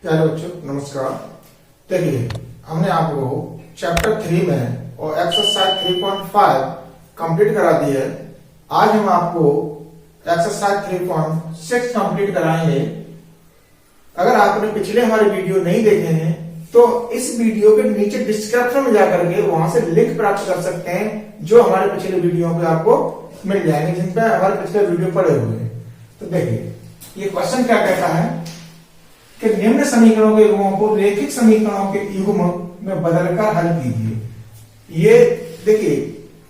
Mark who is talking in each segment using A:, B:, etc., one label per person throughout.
A: प्यारे बच्चों नमस्कार। देखिए हमने आपको चैप्टर 3 में और एक्सरसाइज 3.5 कंप्लीट करा दी है। आज हम आपको एक्सरसाइज 3.6 कंप्लीट कराएंगे। अगर आपने पिछले हमारे वीडियो नहीं देखे हैं तो इस वीडियो के नीचे डिस्क्रिप्शन में जाकर के वहां से लिंक प्राप्त कर सकते हैं, जो हमारे पिछले वीडियो पे आपको मिल जाएंगे, जिन पे हमारे पिछले वीडियो पड़े हुए हैं। तो देखिए ये क्वेश्चन क्या कहता है कि निम्न समीकरणों के युग्मों को रैखिक समीकरणों के युग्म में बदलकर हल कीजिए। ये देखिए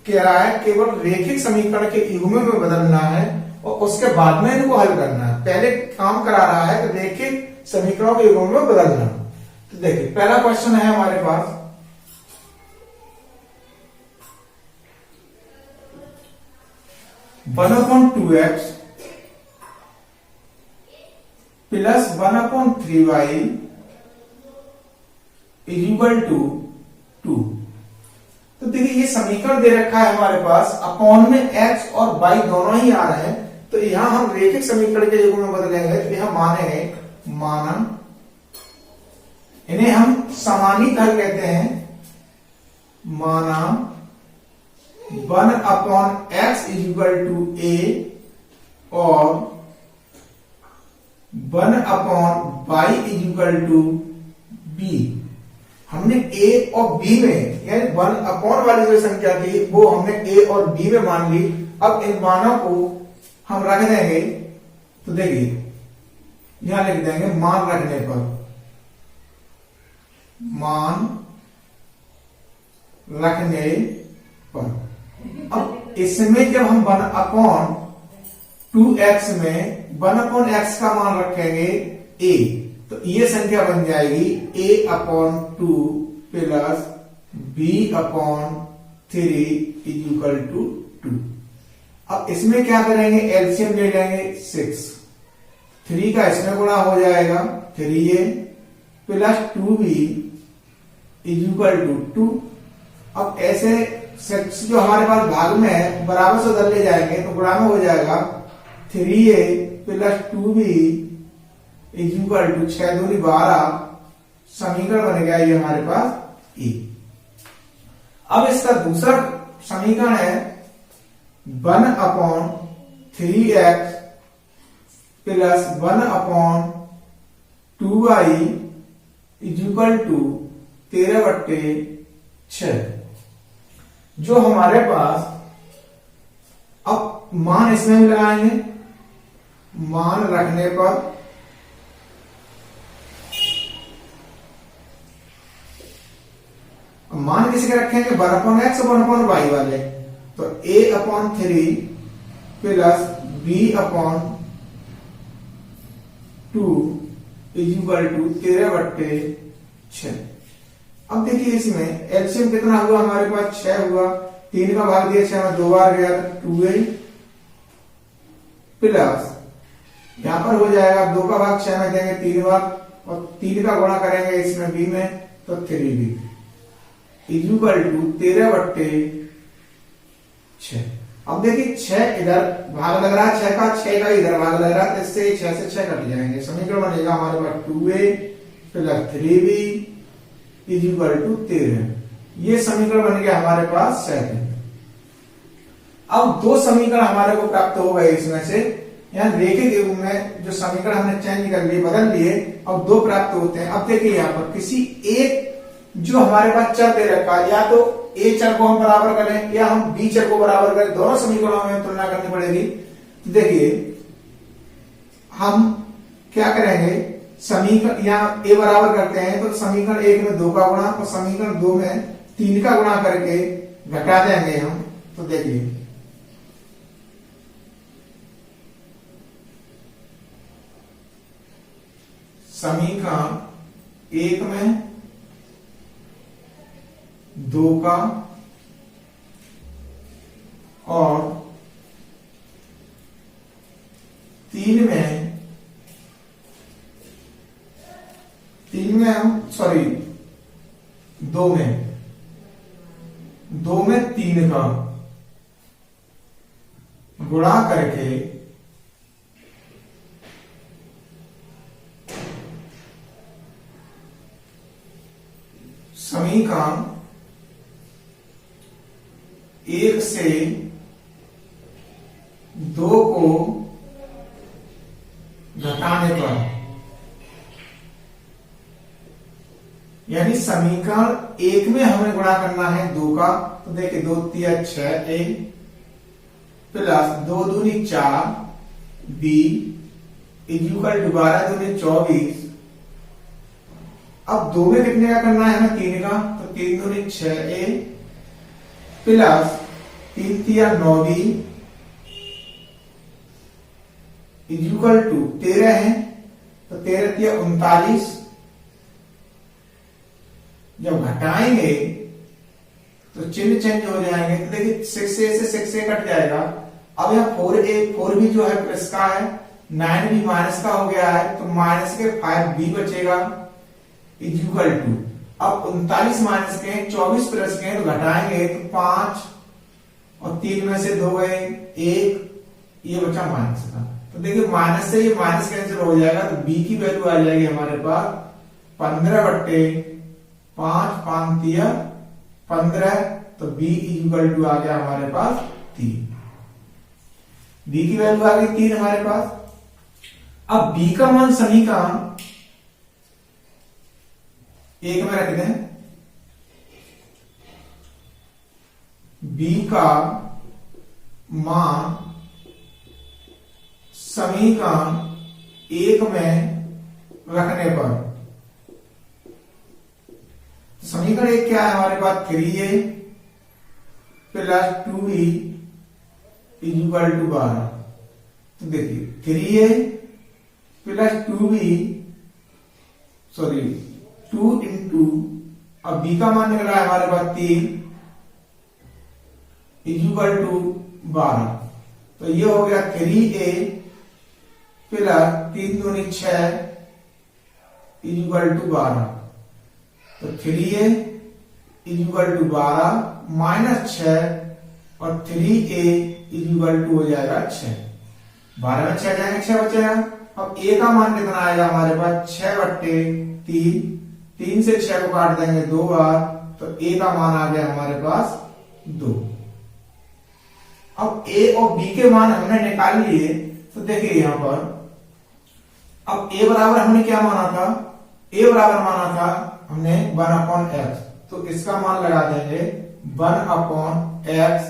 A: कह रहा है केवल रैखिक समीकरण के युग्म में बदलना है और उसके बाद में इनको हल करना है। पहले काम करा रहा है कि रैखिक समीकरणों के युग्म में बदलना। तो देखिए पहला क्वेश्चन है हमारे पास, one upon 2x plus 1/3y is equal to 2। तो देखिए ये समीकरण दे रखा है हमारे पास, अपॉन में x और y दोनों ही आ रहे हैं। तो यहां हम रैखिक समीकरण के युग्म में बदलेंगे। तो यहां मानेंगे मानन, इन्हें हम समानित हल कहते हैं। माना 1/x is equal to a और 1/y is equal to b। हमने a और b में यानी 1 वाली जो संख्या थी वो हमने a और b में मान ली। अब इन मानों को हम रख देंगे। तो देखिए यहां लिख देंगे मान रखने पर, मान रखने पर। अब इसमें जब हम 1/2x में 1/x का मान रखेंगे a, तो ये संख्या बन जाएगी a/2 plus b/3 is equal to 2। अब इसमें क्या करेंगे, एलसीएम ले लेंगे 6। 3 का इसमें गुणा हो जाएगा 3a plus 2b is equal to 2। अब ऐसे 6 जो हमारे पास भाग में है बराबर से उधर ले जाएंगे तो गुणा में हो जाएगा 3a plus 2b is equal to 6 दूनी 12। समीकरण बन गया ये हमारे पास ए। अब इसका दूसरा समीकरण है 1/3x plus 1/2y is equal to 13/6। जो हमारे पास अब मान इसमें भी लगाएंगे, मान रखने पर मान किसी के रखेंगे 1/x और 1/y वाले। तो a/3 plus b/2 is equal to 13/6। अब देखिए इसमें एलसीएम कितना हुआ हमारे पास, 6 हुआ। 3 का भाग दिया 6 में 2 बार गया तो 2a प्लस यहां पर हो जाएगा 2 का भाग 6 में देंगे 3 बार और 3 का गुणा करेंगे इसमें b में तो 3b इज इक्वल टू 13/6। अब देखिए 6 इधर भाग लग रहा है, 6 का इधर भाग लग रहा है, तो इससे 6 से 6 कट जाएंगे। समीकरण बनेगा हमारे पास 2a plus 3b is equal to 13। ये समीकरण बन गया हमारे पास 7। अब 2 समीकरण हमारे को प्राप्त हो गए इसमें से। यहाँ रैखिक युग्म में जो समीकरण हमने चेंज कर लिए, बदल लिए, अब 2 प्राप्त होते हैं। अब देखिए यहाँ पर किसी एक जो हमारे पास चर दे रखा है, या तो a चर को हम बराबर करें या हम b चर को बराबर करें, दोनों समीकरणों में तुलना करनी पड़ेगी। देखिए हम क्या करेंगे, समीकरण यहाँ a बराबर करते हैं तो समीकरण 1 में 2 का गुणा और समीकरण 2 में 3 का गुणा करके घटा देंगे हम। तो देखिए समीकरण 1 में 2 का और 3 में हम 2 में 3 का गुणा करके समीकरण 1 से 2 को घटाने पर, यानी समीकरण 1 में हमें गुणा करना है 2 का, तो देखिए 2 3 6 a प्लस 2 दूनी 4 b इक्वल टू 12 दूनी 24। अब 2 में कितने का करना है हमें 3 का, तो 3 दूनी 6a plus 3 3 9b equal to 13 है, तो 13 3 39। जब घटाएंगे तो चिन्ह चेंज हो जाएंगे, तो देखिए 6a से 6a कट जाएगा। अब यहाँ 4 भी जो है प्लस का है, 9 भी माइनस का हो गया है, तो माइनस के 5b बचेगा इक्वल टू, अब 39 माइनस के 24 प्लस के, तो घटाएंगे तो 5 और 3 में से 2 गए 1, ये बचा माइनस का। तो देखिए माइनस से ये माइनस कैंसिल हो जाएगा, तो b की वैल्यू आ जाएगी हमारे पास 15/5 5 3 15, तो b इक्वल टू आ गया हमारे पास 3। b की वैल्यू आ गई 3 हमारे पास। अब b का मान समीकरण 1 में रख दें, b का मान समीकरण 1 में रखने पर, समीकरण 1 क्या है हमारे पास 3a plus 2b equal to 12। तो देखिए 3a plus 2b, sorry 2 into, अब b का मान निकला है हमारे पास 3 इक्वल टू 12, तो ये हो गया 3a प्लस 3 दूनी 6 इक्वल टू 12, तो 3a इक्वल टू 12 माइनस 6 और 3a इक्वल टू हो जाएगा 6। 12 में 6 जाएंगे 6 बचेगा। अब a का मान कितना आएगा हमारे पास 6/3, 3 से 6 को काट देंगे 2 बार, तो a का मान आ गया हमारे पास 2। अब a और b के मान हमने निकाल लिए, तो देखिए यहां पर अब a बराबर हमने क्या माना था, a बराबर माना था हमने 1/x, तो इसका मान लगा देंगे 1/x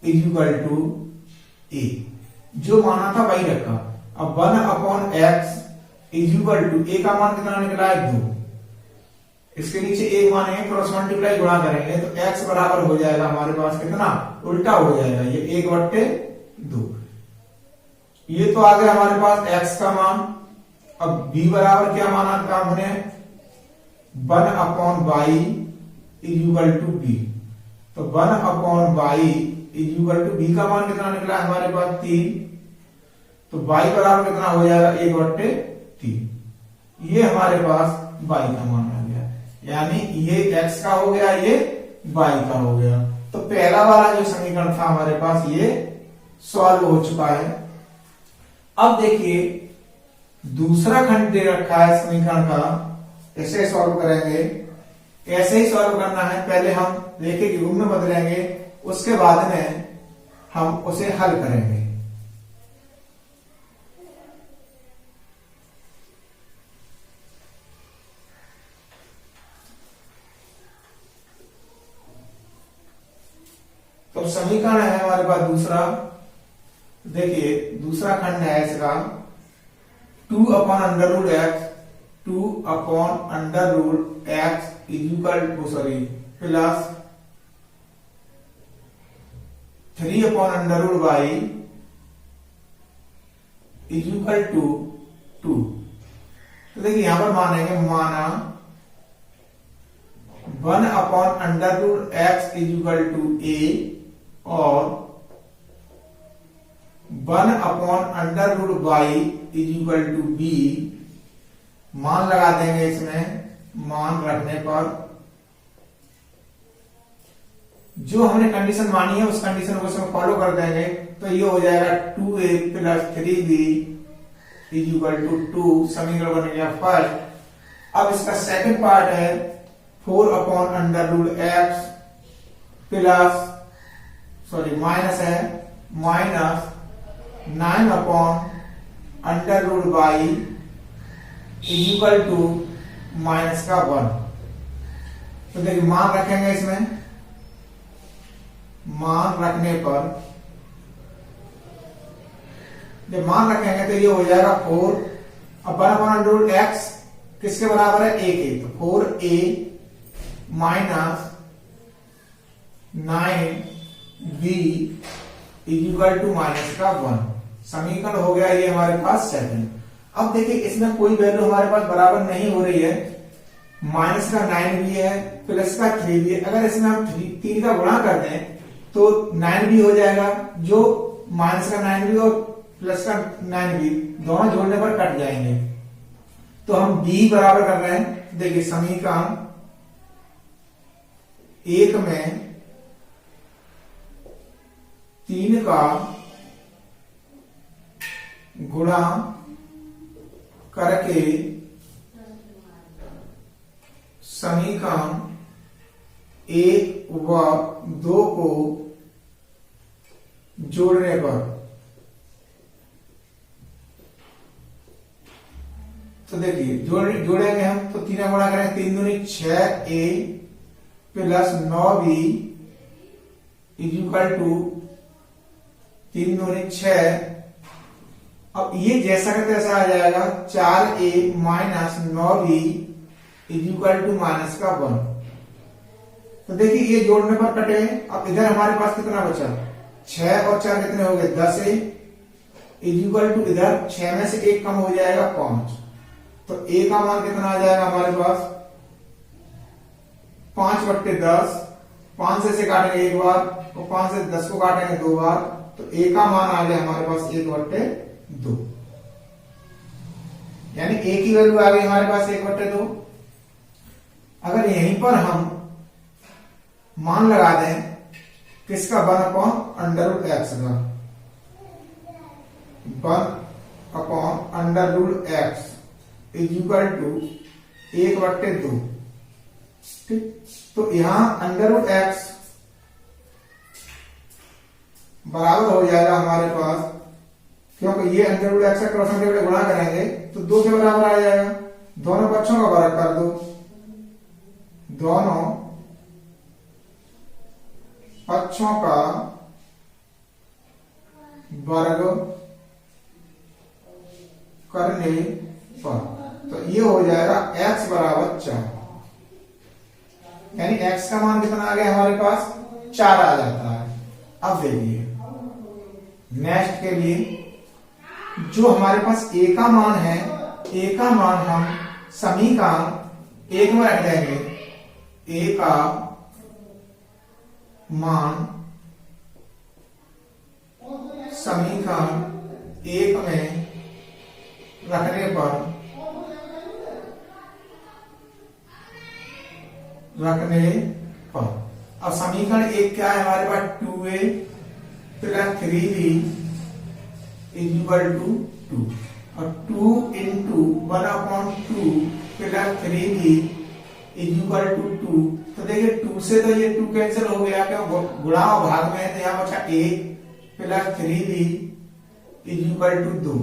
A: इक्वल टू a, जो माना था वही रखा। अब 1/x इक्वल टू a का मान कितना निकला है 2, इसके नीचे एक मानेंगे, क्रॉस मल्टीप्लाई गुणा करेंगे, तो x बराबर हो जाएगा हमारे पास कितना, उल्टा हो जाएगा, ये 1/2। ये तो आ गया हमारे पास x का मान। अब b बराबर क्या माना था हमने 1/y इक्वल टू b, तो 1/y इक्वल टू b का मान कितना निकला हमारे पास 3, तो y बराबर कितना हो जाएगा 1/3। ये हमारे पास y का मान आ गया, यानी ये x का हो गया, ये y का हो गया। तो पहला वाला जो समीकरण था हमारे पास ये सॉल्व हो चुका है। अब देखिए दूसरा खंड दे रखा है समीकरण का, ऐसे सॉल्व करेंगे, ऐसे ही सॉल्व करना है। पहले हम रेखे के रूप में बदलेंगे, उसके बाद में हम उसे हल करेंगे। तो समीकरण है हमारे पास दूसरा, देखिए दूसरा खंड है इसका 2/√x 2/√x equal to plus 3/√y equal to 2। तो देखिए यहां पर मानेंगे, माना 1/√x इक्वल टू a और 1/√y इक्वल टू b, मान लगा देंगे इसमें। मान रखने पर जो हमने कंडीशन मानी है उस कंडीशन को इसमें फॉलो कर देंगे, तो ये हो जाएगा 2a plus 3b equal to 2। समीकरण बन गया फर्स्ट। अब इसका सेकंड पार्ट है 4 upon under root x plus minus है minus 9 upon under root y equal to minus का 1। तो देखिए मान रखेंगे, इसमें मान रखने पर जब मान रखेंगे तो ये हो जाएगा 4 अपॉन अंडर रूट एक्स किसके बराबर है, a के, तो 4a minus 9b equal to minus का 1। समीकरण हो गया ये हमारे पास सेकंड। अब देखिए इसमें कोई वैल्यू हमारे पास बराबर नहीं हो रही है, माइनस का 9 भी है प्लस का 3 भी है। अगर इसमें हम 3 का गुणा कर दें तो 9 भी हो जाएगा, जो माइनस का 9 भी और प्लस का 9 भी दोनों जोड़ने पर कट जाएंगे। तो हम b बराबर कर रहे हैं, देखिए समीकरण 1 में 3 का गुणा करके समीकरण 1 व 2 को जोड़ने पर, तो देखिए जोड़ेंगे हम तो 3 गुणा करेंगे, 3 दूनी 6a plus 9b equal to 3 दूनी 6। अब ये जैसा का तैसा आ जाएगा 4a minus 9b equal to minus का 1। तो देखिए ये जोड़ने पर कटे। अब इधर हमारे पास कितना बचा, 6 और 4 कितने हो गए, 10a इक्वल टू इधर 6 में से 1 कम हो जाएगा 5। तो a का मान कितना आ जाएगा हमारे पास 5/10। 5 से काटेंगे एक बार और 5 से 10 को काटेंगे 2 बार, तो a का मान आ गया हमारे पास 1/2, यानी a की वैल्यू आ गई हमारे पास 1/2। अगर यहीं पर हम मान लगा दें किसका 1 अपॉन अंडर रूट एक्स का, 1 upon under root x equal to 1/2। ठीक, तो यहां अंडर रूट एक्स बराबर हो जाएगा हमारे पास, क्योंकि ये अंडर रूट एक्स का क्रॉस मल्टीप्लाई गुणा करेंगे तो 2 के बराबर आ जाएगा। दोनों पक्षों का वर्ग कर दो, दोनों पक्षों का वर्ग करने पर तो ये हो जाएगा x बराबर 4, यानी x का मान कितना आ गया हमारे पास 4 आ जाता है। अब देखिए नेक्स्ट के लिए जो हमारे पास a का मान है, a का मान हम समीकरण 1 में रख देंगे। a का मान समीकरण 1 में रखने पर अब समीकरण 1 क्या है हमारे पास 2a plus 3b equal to 2 और 2 into 1/2 plus 3b equal to 2। तो देखिए 2 से तो ये 2 कैंसिल हो गया, क्या गुणा और भाग में है, तो यहाँ बचा 1 प्लस 3b इक्वल टू 2।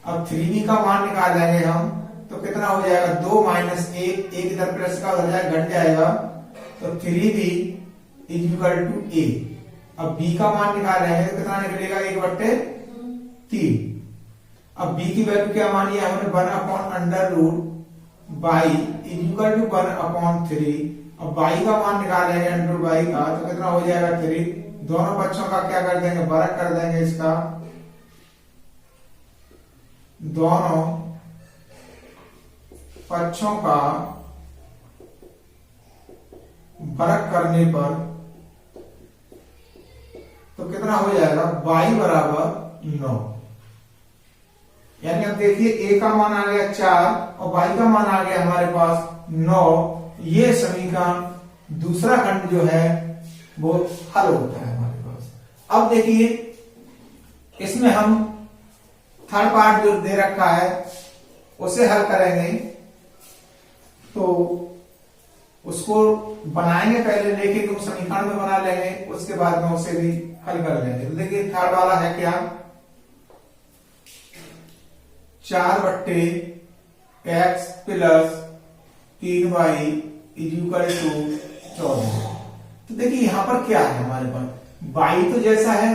A: अब 3b का मान निकालेंगे हम तो कितना हो जाएगा 2 माइनस 1, एक इधर प्लस का हो जाएगा घट जाएगा, तो 3b इक्वल टू a। अब b का मान निकालेंगे तो कितना निकलेगा 1/3। अब b की वैल्यू क्या मानी है हमने 1 upon under root y equal to 1/3। अब बाई का मान निकालेंगे अंडर रूट बाई का तो कितना हो जाएगा 3। दोनों पक्षों का क्या कर देंगे वर्ग कर देंगे, इसका दोनों पक्षों का वर्ग करने पर तो कितना हो जाएगा y बराबर 9। यानी अब देखिए a का मान आ गया 4 और y का मान आ गया हमारे पास 9। ये समीकरण दूसरा खंड जो है वो हल होता है हमारे पास। अब देखिए इसमें हम थर्ड पार्ट जो दे रखा है उसे हल करेंगे। तो उसको बनाएंगे, पहले लेके तो समीकरण में बना लेंगे, उसके बाद में उसे भी हल कर लेंगे। तो देखिए थर्ड वाला है क्या, 4/x plus 3y is equal to 14। तो देखिए यहां पर क्या है हमारे पास, y तो जैसा है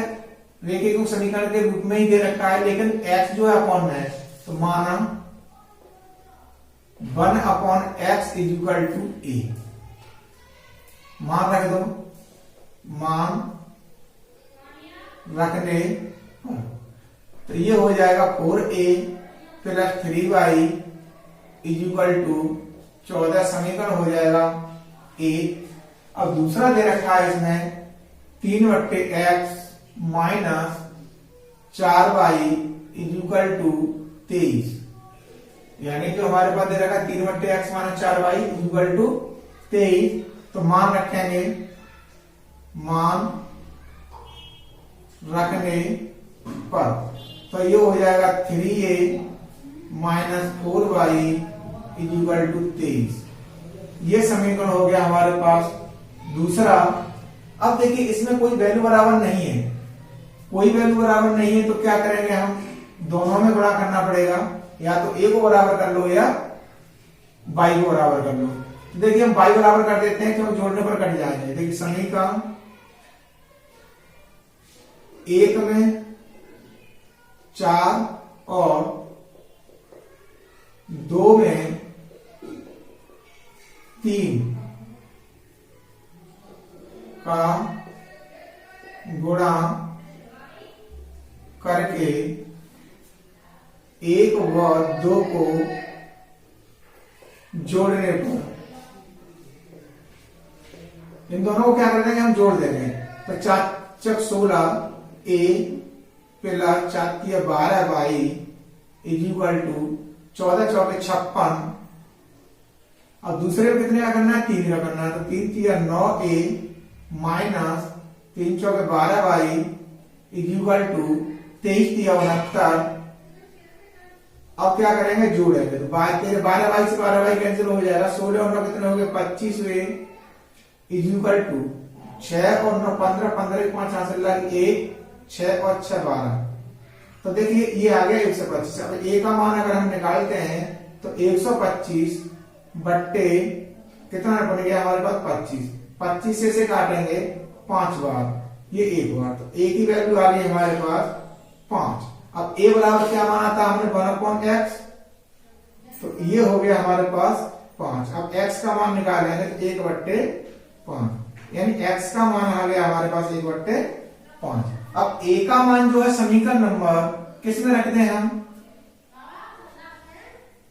A: रेखीय समीकरण के रूप में ही दे रखा है, लेकिन x जो है अपॉन है, तो माना 1/x is equal to a, मान रख दो, मान रखने पर तो ये हो जाएगा 4a plus 3y is equal to 14, समीकरण हो जाएगा a। अब दूसरा दे रखा है इसमें 3/x minus 4y is equal to 23, यानी कि हमारे पास दे रखा है 3/x minus 4y is equal to 23। तो मान रखेंगे, मान रखने पर तो ये हो जाएगा 3a minus 4y is equal to 23। ये समीकरण हो गया हमारे पास दूसरा। अब देखिए इसमें कोई वैल्यू बराबर नहीं है, कोई वैल्यू बराबर नहीं है, तो क्या करेंगे हम, दोनों में गुणा करना पड़ेगा, या तो a को बराबर कर लो या y को बराबर कर लो। तो देखिए हम y बराबर कर देते हैं, क्योंकि जोड़ने पर कट जाएंगे। देखिए समीकरण 1 में 4 और 2 में 3 का गुणा करके 1 व 2 को जोड़ने पर, इन दोनों को क्या कर देंगे, हम जोड़ देंगे। तो 4 16 a plus 4 12y is equal to 14 चौके 56। अब दूसरे में कितने का करना है, 3 का करना है, तो 3 9a माइनस 3 चौके 12y इज इक्वल टू 23 69। अब क्या करेंगे, जोड़ेंगे, तो 12y से 12y कैंसिल हो जाएगा, 16 और 9 कितने हो गए 25 हुए इज इक्वल टू 6 और 9 15, 15 5 हासिल लग 1, 6 और 6 12। तो देखिए ये आ गया 125। अब a का मान अगर हम निकालते हैं तो 125 बट्टे कितना बन गया हमारे पास 25, 25 से काटेंगे 5 बार, ये 1 बार, तो a की वैल्यू आ गई हमारे पास 5। अब a बराबर क्या माना था हमने 1/x, तो ये हो गया हमारे पास 5। अब x का मान निकालेंगे तो 1/5, यानी x का मान आ गया हमारे पास 1/5। अब a का मान जो है समीकरण नंबर किस में रखते हैं हम,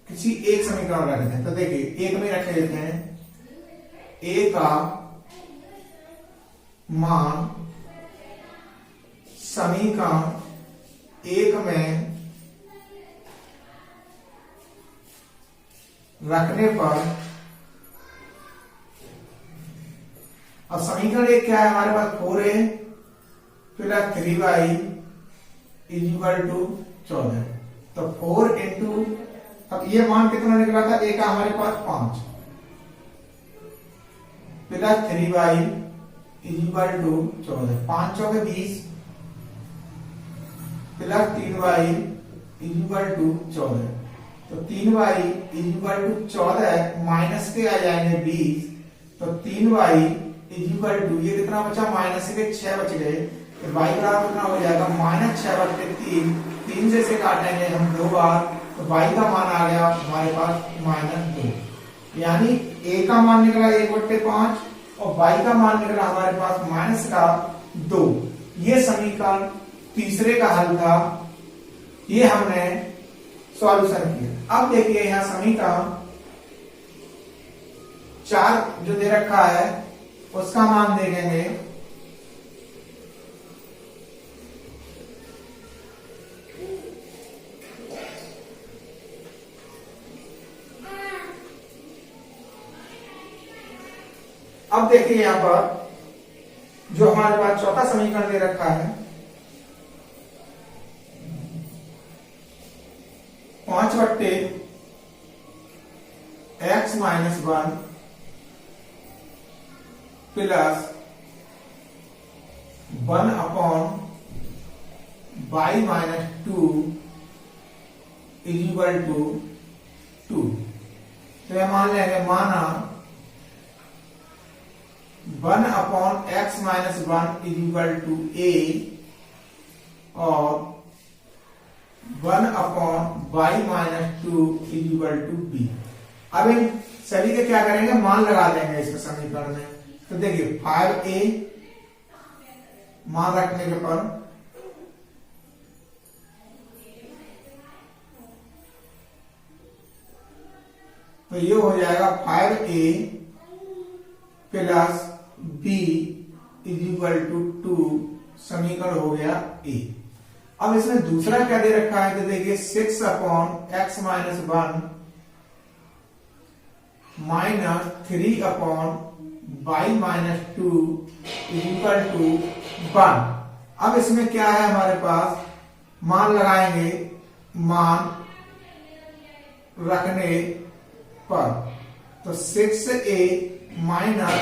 A: किसी एक समीकरण रखते हैं। तो देखिए एक में रख लेते हैं, a का मान समीकरण 1 में रखने पर, अब समीकरण 1 क्या है हमारे पास, 4a plus 3y is equal to 14। तो 4 इंटू, अब ये मान कितना निकला था a का हमारे पास 5 plus 3y is equal to 14, 5 चौके 20 plus 3y is equal to 14। तो 3y is equal to 14 minus के आ जाएंगे 20, तो 3y इज इक्वल टू, ये कितना बचा, माइनस के 6 बच गए, तो y बराबर कितना हो जाएगा -6/3, 3 से काटेंगे हम 2 बार, तो y का मान आ गया हमारे पास -2, यानी a का मान निकला 1/5 और y का मान निकला हमारे पास -2। ये समीकरण तीसरे का हल था, ये हमने सॉल्यूशन किया। अब देखिए यहां समीकरण 4 जो दे रखा है उसका मान देखेंगे, अब देखिए यहां पर जो हमारे पास चौथा समीकरण दे रखा है, 5/x x minus 1 plus 1 upon y minus 2 is equal to 2। तो यह मान लेंगे, माना 1 upon x minus 1 is equal to a और 1 upon y minus 2 is equal to b। अब इन सभी के क्या करेंगे, मान लगा देंगे इसके समीकरण में। तो देखिए 5a मान रखने के पर तो ये हो जाएगा 5a plus b is equal to 2, समीकरण हो गया a। अब इसमें दूसरा क्या दे रखा है, तो देखिए 6 upon x minus 1 minus 3 upon y minus 2 is equal to 1। अब इसमें क्या है हमारे पास, मान लगाएंगे, मान रखने पर तो 6a minus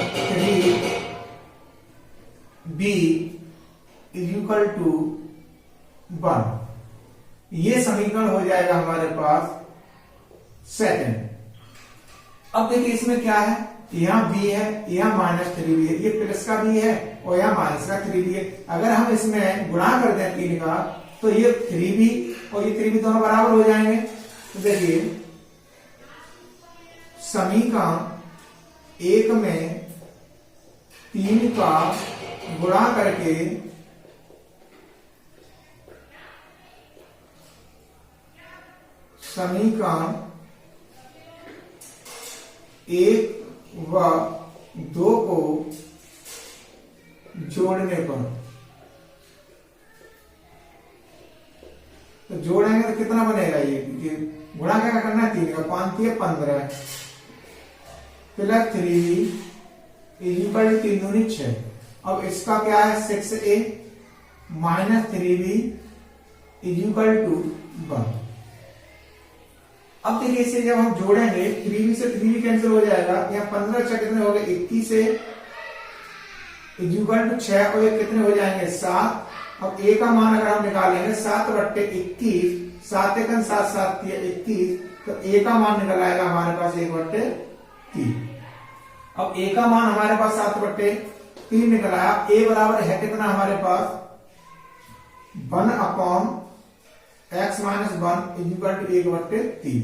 A: 3b is equal to 1। ये समीकरण हो जाएगा हमारे पास सेकंड। अब देखिए इसमें क्या है, यहाँ b है, यहाँ माइनस 3b है, ये प्लस का b है और यहाँ माइनस का 3b है। अगर हम इसमें गुणा कर दें 3 का तो ये 3b और ये 3b दोनों बराबर हो जाएंगे। तो देखिए समीकरण 1 में 3 का गुणा करके समीकरण 1 व 2 को जोड़ने पर, तो जोड़ेंगे तो कितना बनेगा, ये गुणा क्या करना है, 3 का 5 3 15 प्लस 3 इज इक्वल टू 3 दूनी 6। अब इसका क्या है 6a minus 3b is equal to 1। अब देखिए इसे जब हम जोड़ेंगे 3b से 3b कैंसिल हो जाएगा, यहाँ 15 6 कितने हो गए 21 से इज इक्वल टू 6 और ये कितने हो जाएंगे 7। अब a का मान अगर हम निकालेंगे 7/21, 7 1 7 7 21, तो a का मान निकल आएगा हमारे पास 1/3। अब a का मान हमारे पास 7/3 निकल आया। a बराबर है कितना हमारे पास 1 upon x minus 1 is equal to 1/3।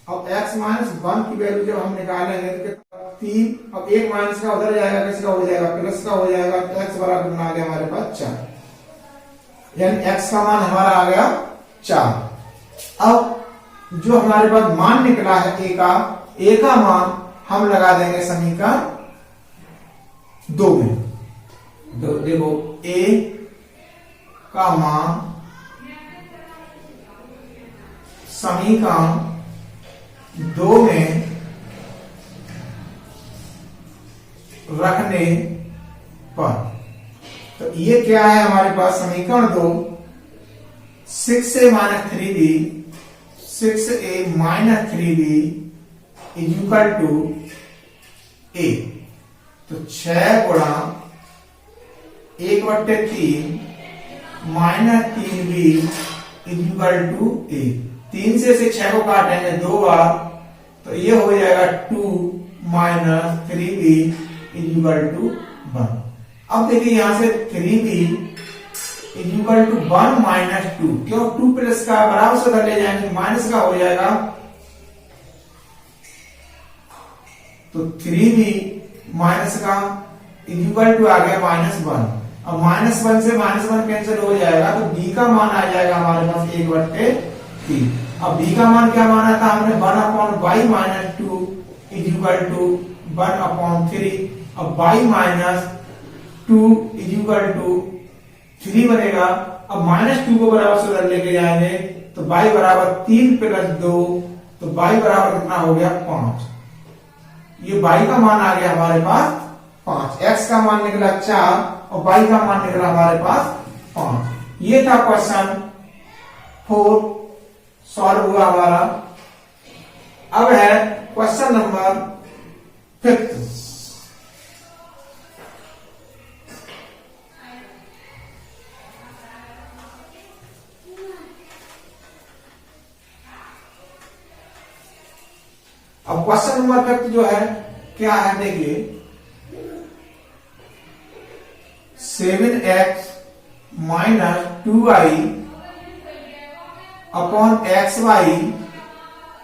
A: अब x माइनस 1 की वैल्यू जब हम निकालेंगे तो कितना 3। अब 1 माइनस का उधर जाएगा, किसका हो जाएगा प्लस का हो जाएगा, तो x बराबर कितना आ गया हमारे पास 4, यानी x का मान हमारा आ गया 4। अब जो हमारे पास मान निकला है a का मान हम लगा देंगे समीकरण 2 में। तो देखो a का मान समीकरण 2 में रखने पर, तो ये क्या है हमारे पास समीकरण 2, 6a minus 3b 6a minus 3b is equal to a। तो 6 गुणा 1/3 minus 3b is equal to a। 3 से 6 को काटेंगे 2 बार, तो ये हो जाएगा 2 minus 3b is equal to 1। अब देखिए यहां से 3b is equal to 1 minus 2, क्यों 2 प्लस का बराबर से ले जाएंगे, माइनस का हो जाएगा, तो 3b माइनस का इज इक्वल टू आ गया -1। अब -1 से -1 कैंसिल हो जाएगा, तो b का मान आ जाएगा हमारे पास 1/3। अब b का मान क्या माना था हमने 1 upon y minus 2 is equal to 1 upon 3। अब y minus 2 is equal to 3 बनेगा। अब -2 को बराबर से उधर लेके जाएंगे, तो y बराबर 3 प्लस 2, तो y बराबर कितना हो गया 5। ये y का मान आ गया हमारे पास 5, x का मान निकला 4 और y का मान निकला हमारे पास 5। ये था क्वेश्चन 4 सॉल्व हुआ हमारा। अब है क्वेश्चन नंबर 5। अब क्वेश्चन नंबर 5 जो है क्या है देखिए, 7x minus 2y upon xy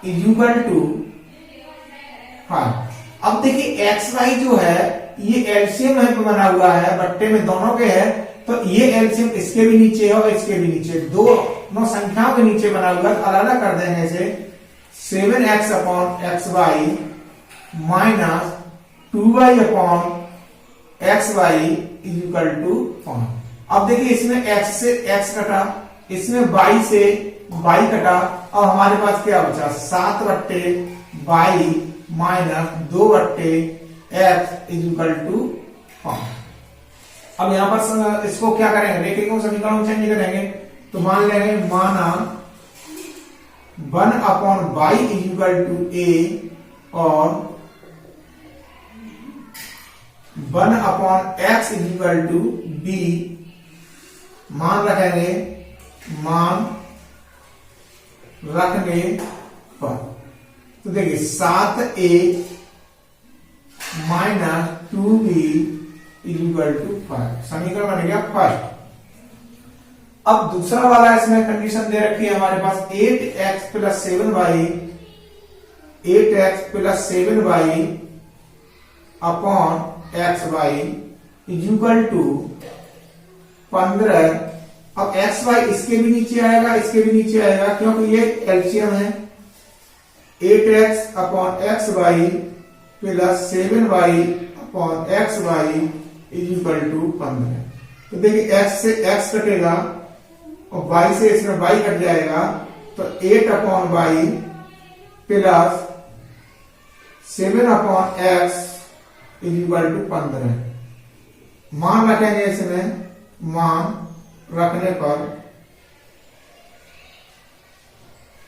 A: is equal to 5। अब देखिए xy जो है ये एलसीएम है बना हुआ है, बट्टे में दोनों के है, तो ये एलसीएम इसके भी नीचे है और इसके भी नीचे, दोनों संख्याओं के नीचे बना हुआ है। अलग कर देंगे इसे, 7x upon xy minus 2y upon xy is equal to 5। अब देखिए इसमें x से x कटा, इसमें y से y कटा, और हमारे पास क्या बचा 7/y minus 2/x is equal to 5। अब यहां पर इसको क्या करेंगे, रेखिक समीकरण में चेंज करेंगे, तो मान लेंगे माना 1/y is equal to a और 1/x is equal to b। मान रखेंगे, मान रखने पर तो देखिए 7a minus 2b is equal to 5। समीकरण बन गया फर्स्ट। अब दूसरा वाला इसमें कंडीशन दे रखी है हमारे पास 8x plus 7y upon xy is equal to 15। अब xy इसके भी नीचे आएगा, इसके भी नीचे आएगा, क्योंकि ये एलसीएम है। 8x upon xy plus 7y upon xy is equal to 15। तो देखिए x से x कटेगा और y से इसमें y कट जाएगा, तो 8 upon y plus 7 upon x is equal to 15। मान रखेंगे इसमें, मान रखने पर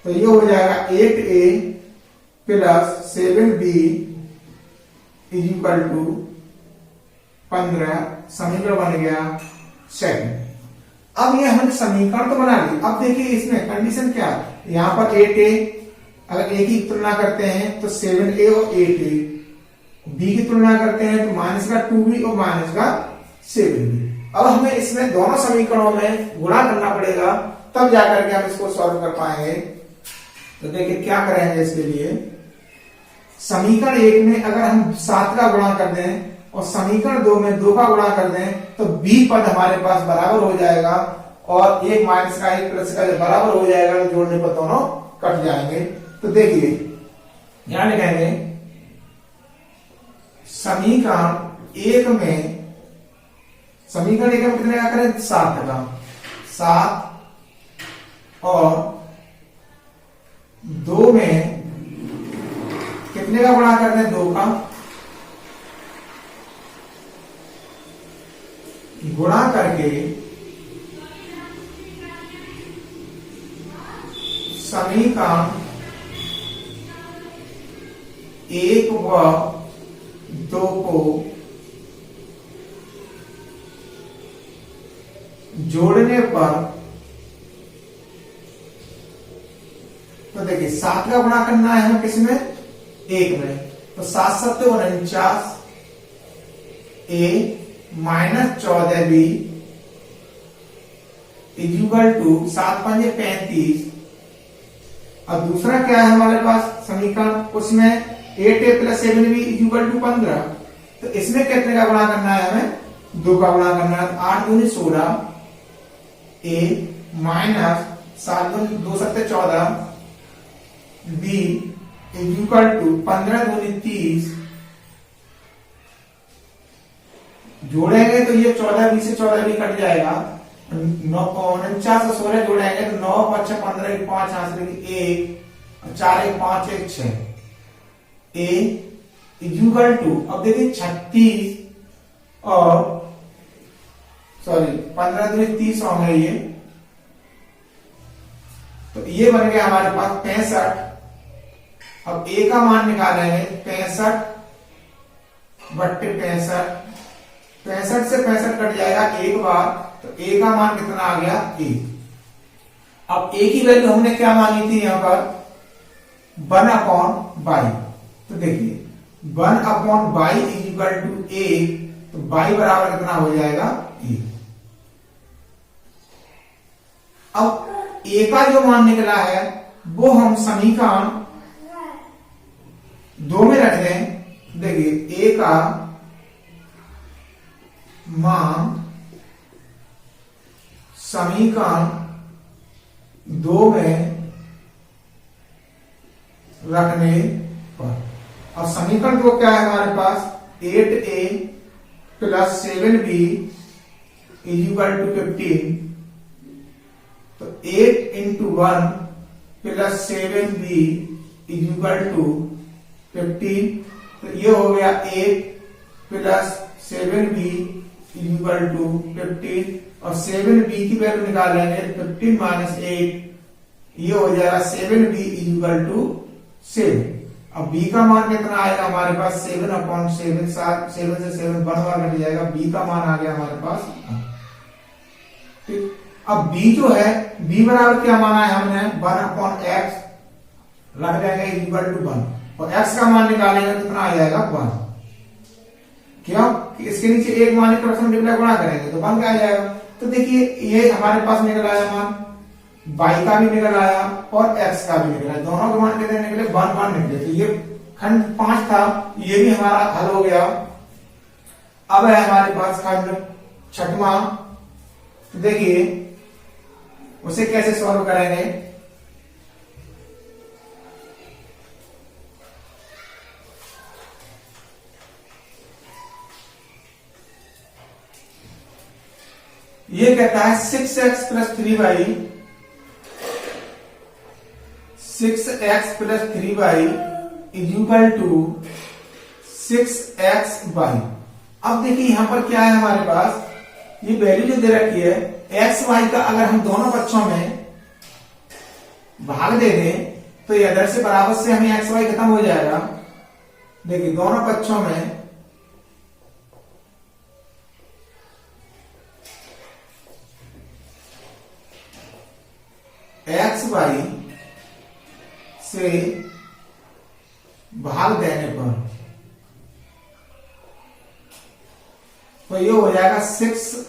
A: तो ये हो जाएगा 8a plus 7b is equal to 15। समीकरण बन गया सेकंड। अब ये हमने समीकरण तो बना ली। अब देखिए इसमें कंडीशन क्या है, यहां पर 8a, अगर a की तुलना करते हैं तो 7a और 8a, b की तुलना करते हैं तो माइनस का 2b और माइनस का 7b। अब हमें इसमें दोनों समीकरणों में गुणा करना पड़ेगा, तब जाकर के हम इसको सॉल्व कर पाएंगे। तो देखिए क्या करेंगे इसके लिए, समीकरण 1 में अगर हम 7 का गुणा कर दें और समीकरण 2 में 2 का गुणा कर दें तो b पद हमारे पास बराबर हो जाएगा, और एक माइनस का एक प्लस का बराबर हो जाएगा, तो जोड़ने पर दोनों कट जाएंगे। तो देखिए यहां लिखेंगे समीकरण 1 में कितने का करें, 7 का, 7 और 2 में कितने का गुणा कर दें, 2 का गुणा करके समीकरण 1 व 2 को जोड़ने पर, तो देखिए 7 का गुणा करना है हमें किसमें, 1 में, तो 7 7 49 a minus 14b is equal to 7 5 35। अब दूसरा क्या है हमारे पास समीकरण, उसमें 8a plus 7b is equal to 15। तो इसमें कितने का गुणा करना है हमें, 2 का गुणा करना है। 8 दूनी 16 a minus 7 2 7 14 b is equal to 15 दूनी 30। जोड़ेंगे तो ये 14b से 14b कट जाएगा, 49 से 16 जोड़ेंगे तो 9 5 15 1 5 हाथ 1 4 1 5 1 6 a इज इक्वल टू, अब देखिए 36 और सॉरी 15 दूनी 30 होंगे ये, तो ये बन गया हमारे पास 65 अब ए का मान निकालेंगे 65 बट्टे 65, 65 से 65 कट जाएगा एक बार, तो ए का मान कितना आ गया 1। अब ए की वैल्यू हमने क्या मांगी थी यहां पर 1/y। तो देखिए 1/y इज इक्वल टू ए, तो y बराबर कितना हो जाएगा 1। अब ए का जो मान निकला है वो हम समीकरण 2 में रख दें। देखिए ए का मान समीकरण 2 में रखने पर, और समीकरण 2 क्या है हमारे पास 8a plus 7b is equal to 15। तो 8 into 1 plus 7b is equal to 15। तो ये हो गया 8 plus 7b is equal to 15, और 7b की वैल्यू निकालेंगे 15 माइनस 8, ये हो जाएगा 7b इज इक्वल टू 7। अब b का मान कितना आएगा हमारे पास 7/7, 7 से 7 1 बार कट जाएगा, b का मान आ गया हमारे पास। ठीक, अब b जो है b बराबर क्या माना है हमने 1/x रख देंगे इज इक्वल टू 1, और x का मान निकालेंगे कितना आ जाएगा 1। क्यों? इसके नीचे एक मान मल्टीप्लाई गुणा करेंगे तो 1 का आ जाएगा। तो देखिए ये हमारे पास निकल आया मान, y का भी निकल आया और x का भी निकला, दोनों के मान कितने निकले 1 1 निकले। तो ये खंड 5 था, ये भी हमारा हल हो गया। अब है हमारे पास खंड 6वां। तो देखिए उसे कैसे सॉल्व करेंगे। ये कहता है 6x plus 3y, 6x plus 3y is equal to 6xy। अब देखिए यहां पर क्या है हमारे पास, ये वैल्यू जो दे रखी है x y का अगर हम दोनों पक्षों में भाग दे दें तो ये इधर से बराबर से हमें x y खत्म हो जाएगा। देखिए दोनों पक्षों में एक्स वाई से भाग देने पर तो ये हो जाएगा 6x/xy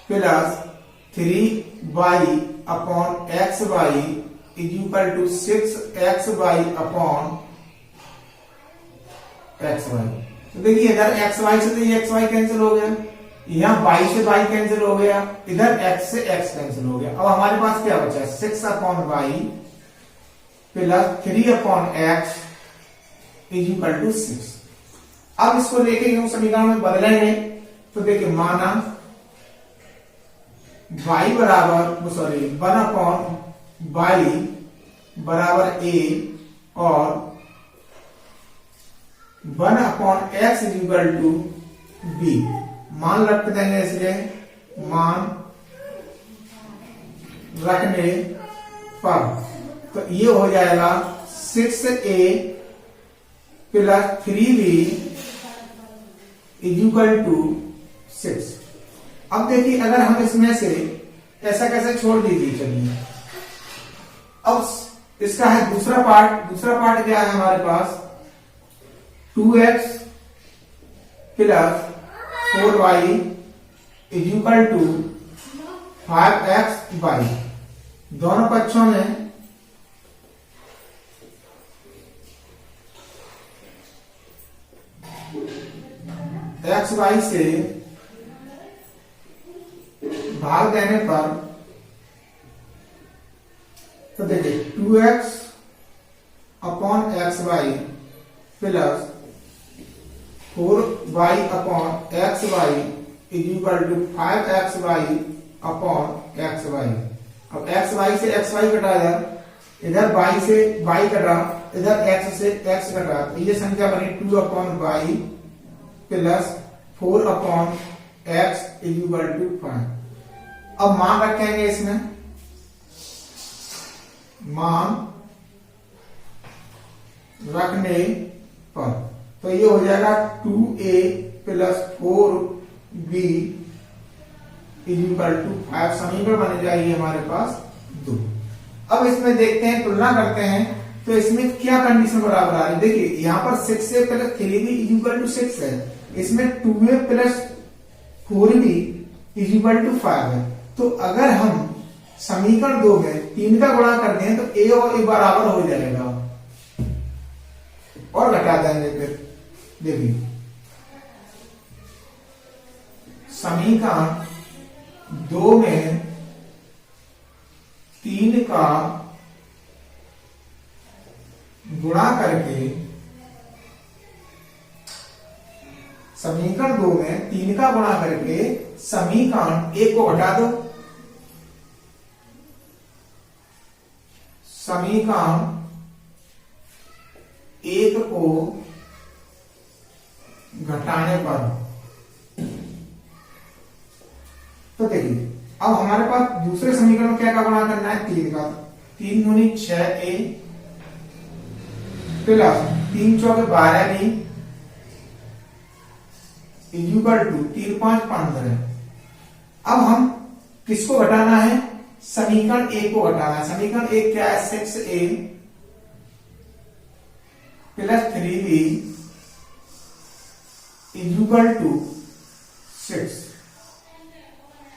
A: plus 3y/xy is equal to 6xy/xy। तो देखिए इधर xy से तो ये xy कैंसिल हो गया, यहाँ y से y कैंसिल हो गया, इधर x से x कैंसिल हो गया। अब हमारे पास क्या बचा है 6/y plus 3/x is equal to 6। अब इसको लेके हम समीकरण में बदलेंगे। तो देखिए माना y बराबर 1/y बराबर a और 1/x is equal to b। मान रख देंगे, इसलिए मान रखने पर तो ये हो जाएगा 6a plus 3b is equal to 6। अब देखिए अगर हम इसमें से ऐसा कैसे छोड़ दीजिए, चलिए अब इसका है दूसरा पार्ट क्या है हमारे पास 2x plus 4y is equal to 5xy। दोनों पक्षों में xy से भाग देने पर तो देखिए 2x/xy plus 4y/xy is equal to 5xy/xy। अब xy से xy कटाया, इधर y से y कटा, इधर x से x कटा, तो ये संख्या बनी 2/y plus 4/x is equal to 5। अब मान रखेंगे इसमें मान रखने पर, तो ये हो जाएगा 2a plus 4b is equal to 5। समीकरण बन जाएगी हमारे पास 2। अब इसमें देखते हैं, तुलना करते हैं, तो इसमें क्या कंडीशन बराबर आ रही है। देखिए यहाँ पर 6a plus 3b is equal to 6 है, इसमें 2a plus 4b is equal to 5 है। तो अगर हम समीकरण 2 में 3 का गुणा करते हैं तो a और a बराबर हो जाएगा, और घटा देंगे फिर। देखिए समीकरण 2 में 3 का गुणा करके, समीकरण 2 में 3 का गुणा करके समीकरण 1 को घटा दो। समीकरण 1 को घटाने पर, तो देखिए अब हमारे पास दूसरे समीकरण में क्या का गुणा करना है, 3 का। 3 दूनी 6a प्लस 3 चौके 12b इज इक्वल टू 3 5 15। अब हम किसको घटाना है, समीकरण 1 को घटाना है। समीकरण 1 क्या है, 6a plus 3b is equal to 6।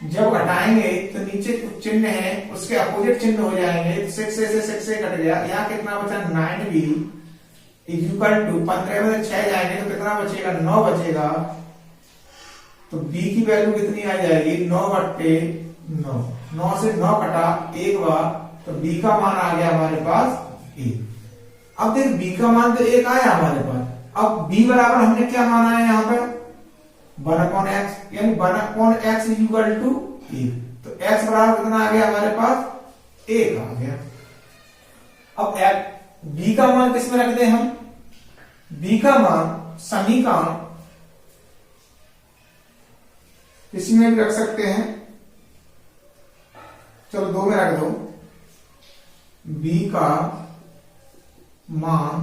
A: जब घटाएंगे तो नीचे कुछ चिन्ह है उसके अपोजिट चिन्ह हो जाएंगे, तो 6 से 6 से कट गया। यहाँ कितना बचा, 9b इज इक्वल टू 15 में 6 जाएंगे तो कितना बचेगा, 9 बचेगा। तो b की वैल्यू कितनी आ जाएगी, 9/9। 9 से 9 कटा 1 बार, तो b का मान आ गया हमारे पास 1। अब देख b का मान तो 1 आया हमारे पास। अब b बराबर हमने क्या माना है यहाँ पर, 1/x, यानी 1/x इज इक्वल टू 1। तो x बराबर कितना आ गया हमारे पास, 1 आ गया। अब b का मान किसमें रख दें हम, b का मान समीकरण इसमें भी रख सकते हैं, चलो 2 में रख दो। b का मान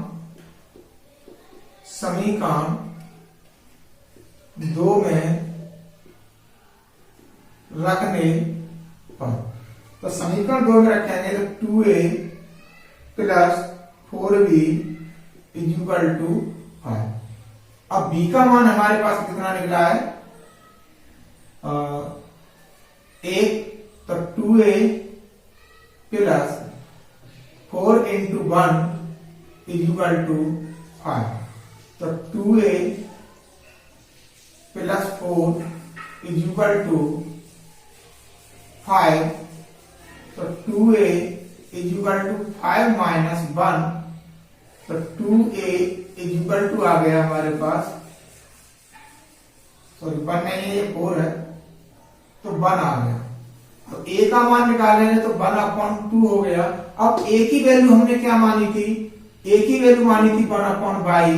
A: समीकरण 2 में रखने पर, तो समीकरण 2 में रखेंगे तो 2a plus 4b is equal to 5। अब b का मान हमारे पास कितना निकला है, 1, तो 2a plus 4 into 1 is equal to 5। तो 2a plus 4 is equal to 5। तो 2a is equal to 5 minus 1, तो 2a इज इक्वल टू आ गया हमारे पास, सॉरी 1 नहीं है, ये 4 है, तो 1 आ गया। तो a का मान निकालेंगे तो 1/2 हो गया। अब a की वैल्यू हमने क्या मानी थी, a की वैल्यू मानी थी 1/y,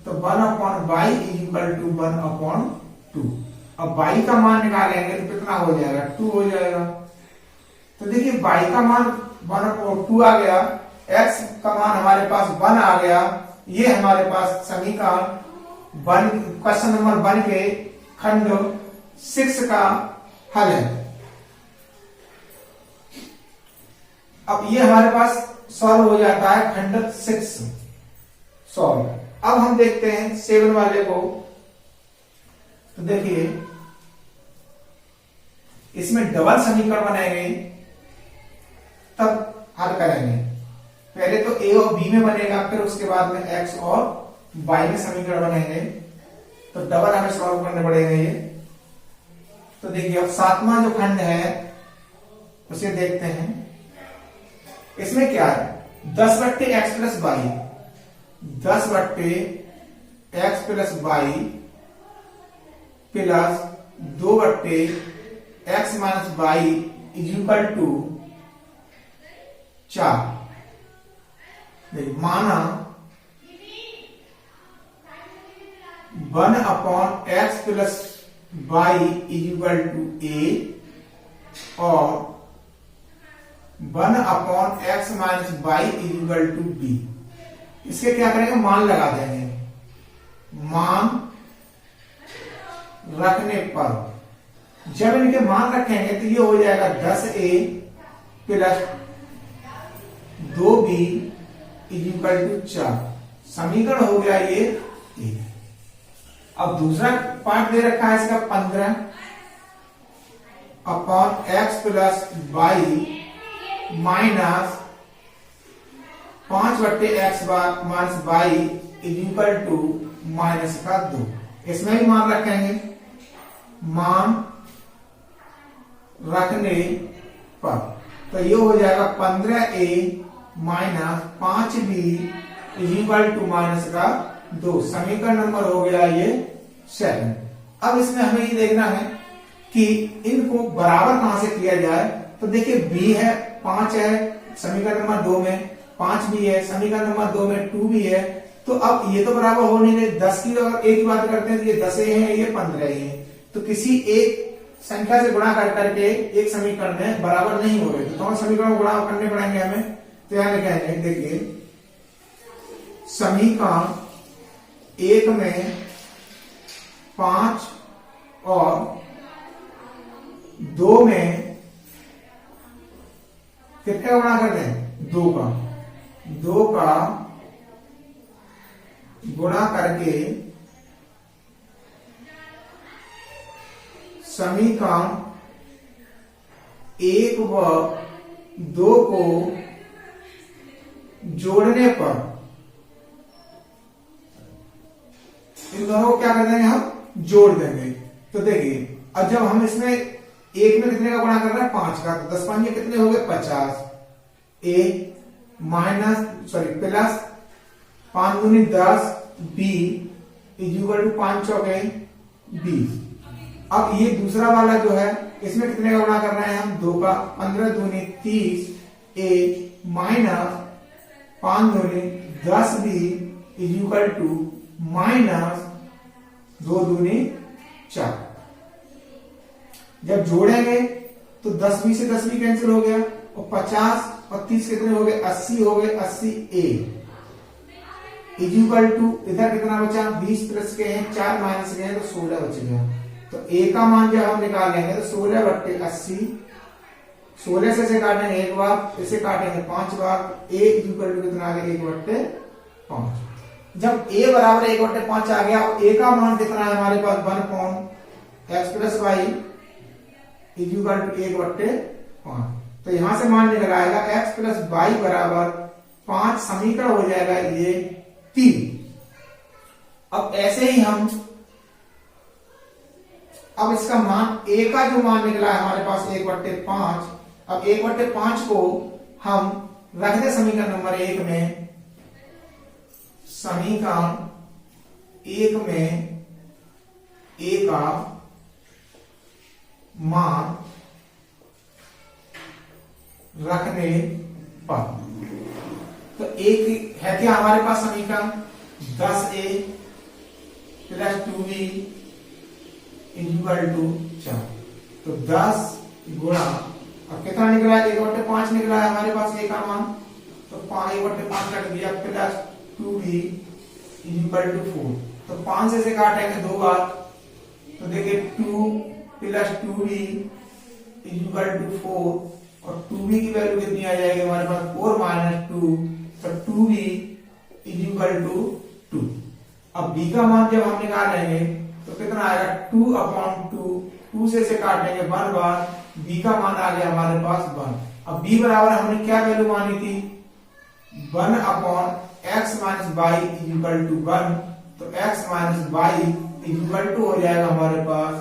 A: तो 1/y इज इक्वल टू 1/2। अब y का मान निकालेंगे तो कितना हो जाएगा, 2 हो जाएगा। तो देखिए y का मान 1/2 आ गया, x का मान हमारे पास 1 आ गया। ये हमारे पास समीकरण क्वेश्चन नंबर 1 के खंड 6 का हल है। अब ये हमारे पास सॉल्व हो जाता है खंड 6 सॉल्व। अब हम देखते हैं 7 वाले को। तो देखिए इसमें डबल समीकरण बनाएंगे तब हल करेंगे। पहले तो a और b में बनेगा, फिर उसके बाद में x और y में समीकरण बनेंगे। तो डबल हमें सॉल्व करने पड़ेंगे ये। तो देखिए अब 7वां जो खंड है उसे देखते हैं। इसमें क्या है, 10/x plus y, 10/x plus y plus 2/x minus y is equal to 4। माना 1/x plus y is equal to a और 1/x-y = b। इसके क्या करेंगे, मान लगा देंगे। मान रखने पर जब इनके मान रखेंगे तो ये हो जाएगा 10a + 2b = 4। समीकरण हो गया ये a। अब दूसरा पार्ट दे रखा है इसका 15/x + y minus 5/x - y = -2। इसमें भी मान रखेंगे। मान रखने पर तो ये हो जाएगा 15a - 5b = -2। समीकरण नंबर हो गया ये 7। अब इसमें हमें ये देखना है कि इनको बराबर कहां से किया जाए। तो देखिए b है, 5 है समीकरण नंबर 2 में, 5 भी है समीकरण नंबर 2 में, 2 भी है। तो अब ये तो बराबर हो नहीं रहे। 10 की अगर एक की बात करते हैं तो ये 10 है, ये 15 है। तो किसी एक संख्या से गुणा कर करके एक समीकरण में बराबर नहीं हो रहे, तो दोनों समीकरण गुणा करने पड़ेंगे हमें। तो यहां लिखेंगे, देखिए समीकरण 1 में 5 और 2 में कितने का गुणा कर दें, 2 का। 2 का गुणा करके समीकरण 1 व 2 को जोड़ने पर इन दोनों को क्या कर देंगे, हम जोड़ देंगे। तो देखिए अब जब हम इसमें एक में कितने का गुणा कर रहे हैं, 5 का, तो 10 5 कितने हो गए, 50। a प्लस 5 दूनी 10 b = 5 चौके 20। अब ये दूसरा वाला जो है इसमें कितने का गुणा कर रहे हैं हम, 2 का। 15 दूनी 30 a माइनस 5 दूनी 10 b = -2 दूनी 4। जब जोड़ेंगे तो 10 b से 10 b कैंसिल हो गया, और 50 और 30 कितने हो गए, 80 हो गए। 80a इधर कितना बचा, 20 प्लस के हैं, 4 माइनस के हैं, तो 16 बच गया। तो a का मान जब हम निकालेंगे तो 16/80, 16 से काटेंगे एक बार, इसे काटेंगे 5 बार। a कितना आ गया, 1/5। जब a बराबर 1/5 आ गया, a का मान कितना है हमारे पास, 1/x + y = 1/5। तो यहां से मान निकल आएगा x + y = 5। समीकरण हो जाएगा ये 3। अब ऐसे ही हम अब इसका मान a का जो मान निकला है हमारे पास 1/5। अब 1/5 को हम रख दे समीकरण नंबर 1 में। समीकरण 1 में a का मान रखने पर, तो एक है क्या हमारे पास समीकरण, 10a + 2b = 4। तो 10 गुणा, अब कितना निकला है, 1/5 निकला है हमारे पास a का मान। तो 1/5 कट दिया, + 2b = 4। तो 5 से काटेंगे 2 बार, तो देखिए 2 + 2b = 4। और 2b की वैल्यू कितनी आ जाएगी हमारे पास, 4 - 2। तो 2b = 2। अब b का मान जब हम निकालेंगे तो कितना आएगा, 2/2। 2 से काटेंगे 1 बार, b का मान आ गया हमारे पास 1। अब b बराबर हमने क्या वैल्यू मानी थी, 1/x - y = 1। तो x - y = हो जाएगा हमारे पास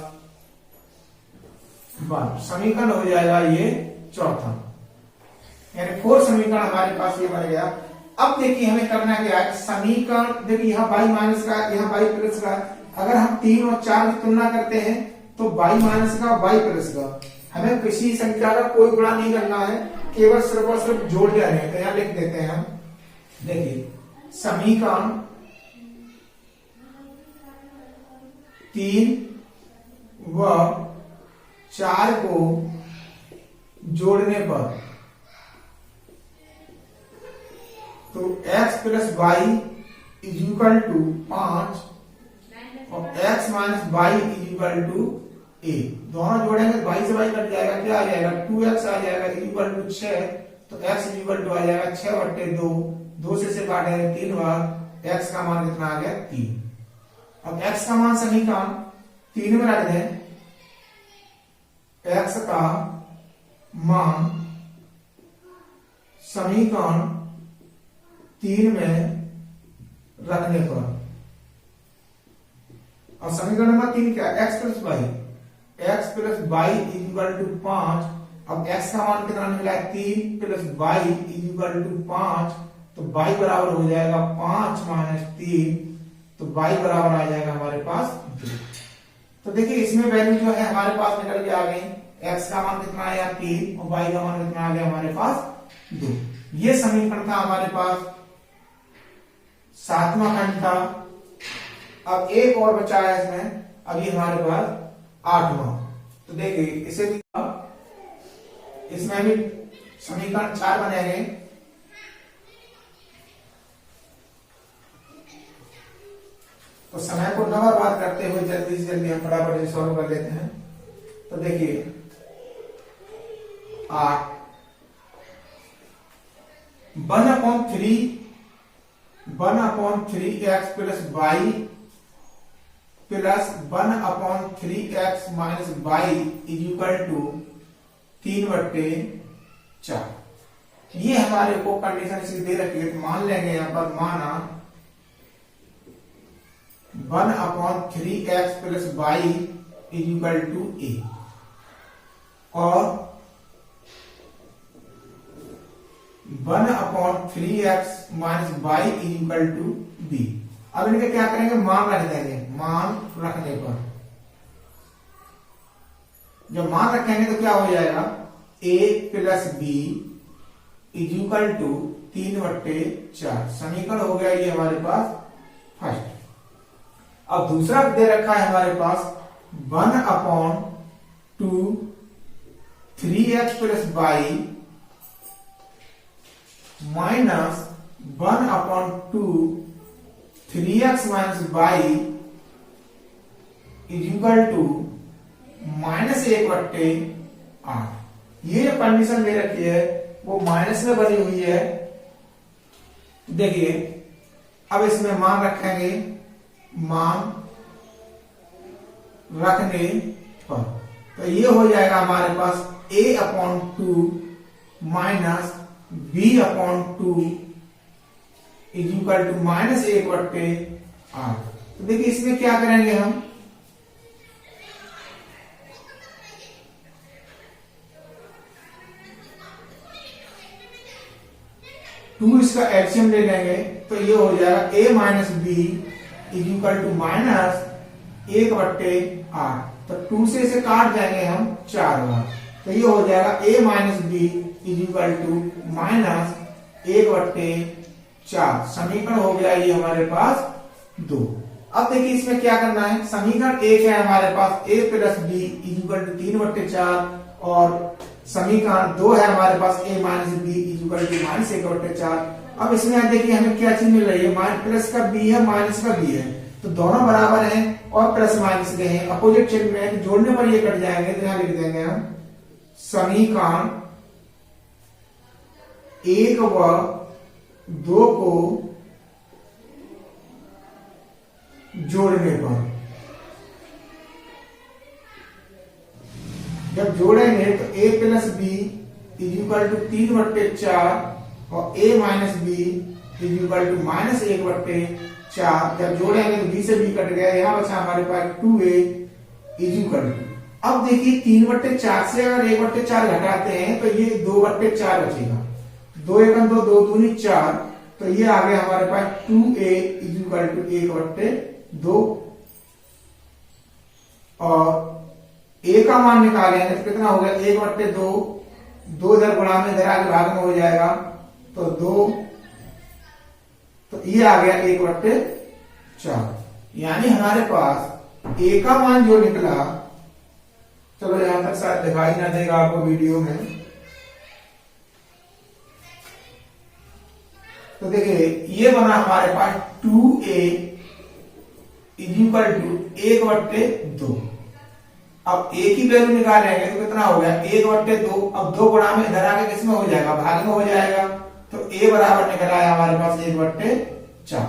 A: 1। समीकरण हो जाएगा ये चौथा, यानी 4 समीकरण हमारे पास ये बन गया। अब देखिए हमें करना क्या है, समीकरण देखिए यहाँ y माइनस का, यहाँ y प्लस का। अगर हम 3 और 4 की तुलना करते हैं तो y माइनस का, y प्लस का। हमें किसी संख्या का कोई गुणा नहीं करना है, केवल सिर्फ और सिर्फ जोड़ देना है। तो यहां लिख देते हैं हम, देखिए समीकरण 3 व 4 को जोड़ने पर तो x plus y is equal to 5 और x minus y is equal to a। दोनों जोड़ेंगे y से y कट जाएगा, क्या आ जाएगा 2x आ जाएगा इज इक्वल टू 6। तो x इज इक्वल टू आ जाएगा 6/2, 2 से काटेंगे 3 बार, x का मान कितना आ गया 3। अब x का मान समीकरण 3 में रख दें, x का मान समीकरण 3 में रखने पर, और समीकरण नंबर 3 क्या है, x plus y is equal to 5। अब x का मान कितना निकला है 3 plus y is equal to 5, तो y बराबर हो जाएगा 5 माइनस 3, तो y बराबर आ जाएगा हमारे पास 2। तो देखिए इसमें वैल्यू जो है हमारे पास निकल के आ गई, x का मान कितना आया 3 और y का मान कितना आ गया हमारे पास 2। ये समीकरण था हमारे पास 7वां खंड था। अब एक और बचा है इसमें, अभी हमारे पास 8वां। तो देखिए इसे भी, इसमें भी समीकरण 4 बनेंगे। तो समय को न बर्बाद करते हुए जल्दी से जल्दी हम फटाफट से सॉल्व कर लेते हैं। तो देखिए 8 1/3 x plus y plus 1/3 x minus y is equal to 3/4। ये हमारे को कंडीशन इसकी दे रखी है, तो मान लेंगे यहां पर, माना 1/3 x plus y is equal to a और 1/3 x minus y is equal to b। अब इनके क्या करेंगे, मान रख देंगे। मान रखने पर जब मान रखेंगे तो क्या हो जाएगा, a plus b is equal to 3/4। समीकरण हो गया ये हमारे पास फर्स्ट। अब दूसरा दे रखा है हमारे पास 1/2 3x plus y minus 1/2 3x minus y is equal to -1/8। ये जो कंडीशन दे रखी है वो माइनस में बनी हुई है। देखिए अब इसमें मान रखेंगे, मान रखने पर तो ये हो जाएगा हमारे पास a/2 minus b/2 is equal to -1/8। तो देखिए इसमें क्या करेंगे हम, टू इसका एलसीएम ले लेंगे तो ये हो जाएगा a minus b is equal to -1/8। तो 2 से इसे काट जाएंगे हम 4 बार, तो ये हो जाएगा a minus b is equal to -1/4। समीकरण हो गया ये हमारे पास 2। अब देखिए इसमें क्या करना है, समीकरण 1 है हमारे पास a plus b is equal to 3/4 और समीकरण 2 है हमारे पास a minus b is equal to -1/4। अब इसमें देखिए हमें क्या चीज मिल रही है, प्लस का b है माइनस का b है, तो दोनों बराबर हैं और प्लस माइनस के हैं, अपोजिट चिन्ह में, जोड़ने पर ये कट जाएंगे। तो यहां लिख देंगे हम समीकरण 1 व 2 को जोड़ने पर, जब जोड़ेंगे तो a plus b is equal to 3/4 और a minus b is equal to -1/4। जब जोड़ेंगे तो b से b कट गया, यहां बचा हमारे पास 2a इज इक्वल टू, अब देखिए 3/4 से अगर 1/4 घटाते हैं तो ये 2/4 बचेगा। 2 × 2 2 दूनी 4, तो ये आ गया हमारे पास 2a इज इक्वल टू 1/2 और a का मान निकालेंगे तो कितना हो गया 1/2, 2 इधर गुणा में इधर आगे भाग में हो जाएगा तो 2, तो ये आ गया 1/4। यानी हमारे पास a का मान जो निकला, चलो यहां तक शायद दिखाई ना देगा आपको वीडियो में, तो देखिए ये बना हमारे पास 2a इज इक्वल टू 1/2। अब a की वैल्यू निकालेंगे तो कितना हो गया 1/2। अब 2 गुणा में इधर आके किसमें हो जाएगा, भाग में हो जाएगा। तो a बराबर निकल आया हमारे पास 1/4।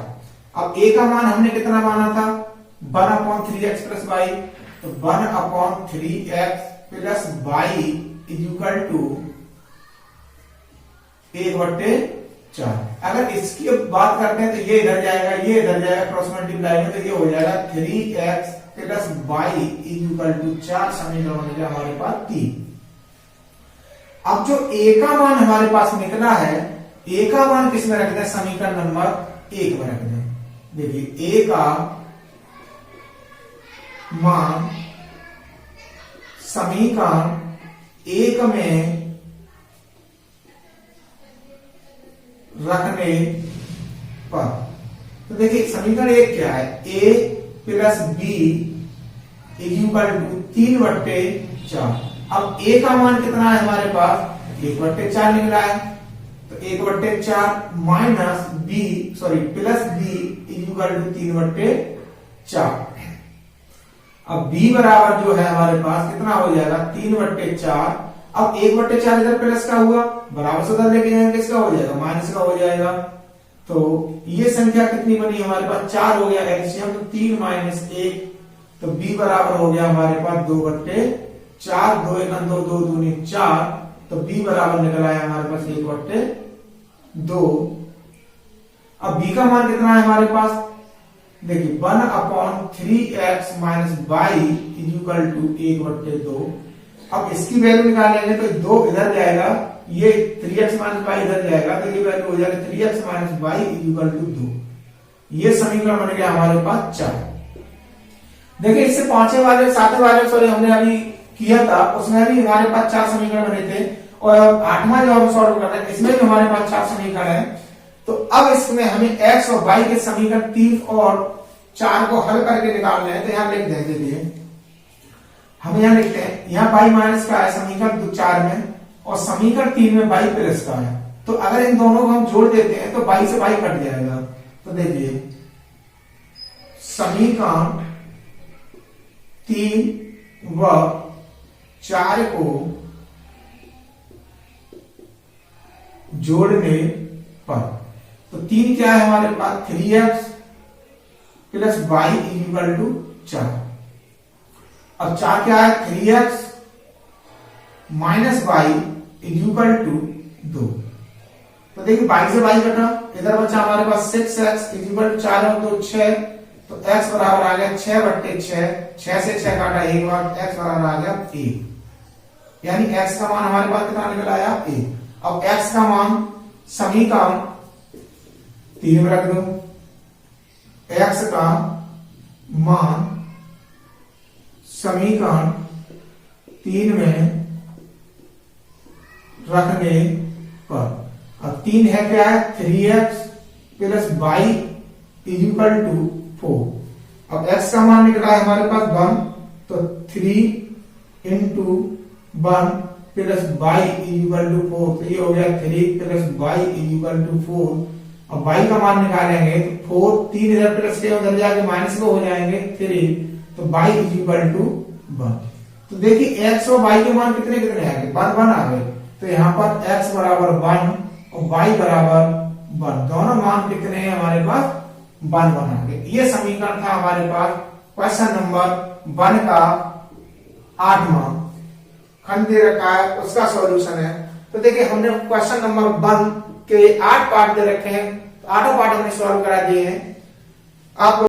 A: अब a का मान हमने कितना माना था 1/3x प्लस y। तो 1/3x plus y is equal to 1/4। अगर इसकी बात करते हैं तो ये इधर जाएगा, ये इधर जाएगा, क्रॉस मल्टीप्लाई में, तो ये हो जाएगा 3x plus y is equal to 4। समीकरण बन गया हमारे पास 3। अब जो a का मान हमारे पास निकला है, a का मान किस में रख दें, समीकरण नंबर 1 में रख दें। देखिए a का मान समीकरण 1 में रखने पर, तो देखिए समीकरण 1 क्या है, a plus b is equal to 3/4। अब a का मान कितना है हमारे पास 1/4 निकला है। तो 1/4 minus plus b is equal to 3/4। अब b बराबर जो है हमारे पास कितना हो जाएगा 3/4। अब 1/4 इधर प्लस का हुआ, बराबर से उधर लेके जाएंगे किसका हो जाएगा, माइनस का हो जाएगा। तो ये संख्या कितनी बनी हमारे पास 4 हो गया एलसीएम। तो 3 माइनस 1, तो b बराबर हो गया हमारे पास 2/4। 2 1 2 2 दूनी 4। तो b बराबर निकल आया हमारे पास 1/2। अब b का मान कितना है हमारे पास, देखिए 1/3x minus y is equal to 1/2। अब इसकी वैल्यू निकालेंगे तो 2 इधर जाएगा, ये 3x माइनस y इधर जाएगा, तो ये वैल्यू हो जाएगा 3x minus y is equal to 2। ये समीकरण बन गया हमारे पास 4। देखिए इससे 7वें वाले हमने अभी किया था, उसमें भी हमारे पास 4 समीकरण बने थे। और 8वां जो हम सॉल्व कर रहे हैं इसमें भी हमारे पास 4 समीकरण है। तो अब इसमें हमें x और y के समीकरण 3 और 4 को हल करके निकालना है। तो यहां लिख दें, देखिए हम यहां लिखते हैं, यहाँ y माइनस का है समीकरण 4 में, और समीकरण 3 में y प्लस का है। तो अगर इन दोनों को हम जोड़ देते हैं तो y से y कट जाएगा। तो देखिए समीकरण 3 व 4 को जोड़ने पर, तो 3 क्या है हमारे पास 3x plus y equal to 4। अब 4 क्या है 3x minus y equal to 2। तो देखिए y से y कटा, इधर बचा हमारे पास 6x इक्वल टू 4 और 2 6। तो x बराबर आ गया 6/6। 6 से 6 काटा एक बार, x बराबर आ गया 1। यानी x का मान हमारे पास कितना निकल आया 1। अब x का मान समीकरण 3 में रख दो। x का मान समीकरण 3 में रखने पर, अब 3 है क्या है 3x plus y is equal to 4। अब x का मान निकला है हमारे पास 1। तो 3 into 1 plus y is equal to 4। तो ये हो गया 3 plus y is equal to 4। अब y का मान निकालेंगे तो 4, 3 इधर प्लस के उधर जाके माइनस को हो जाएंगे 3। तो y इज इक्वल टू 1। तो देखिए x और y के मान कितने कितने आ गए 1 1 आ गए। तो यहाँ पर x बराबर 1 और y बराबर 1, दोनों मान कितने हैं हमारे पास 1 1 आ गए। ये समीकरण था हमारे पास क्वेश्चन नंबर 1 का 8वां खंड दे रखा है, उसका सॉल्यूशन है। तो देखिए हमने क्वेश्चन नंबर 1 के 8 पार्ट दे रखे हैं, 8 पार्ट हमने सॉल्व करा दिए हैं। आप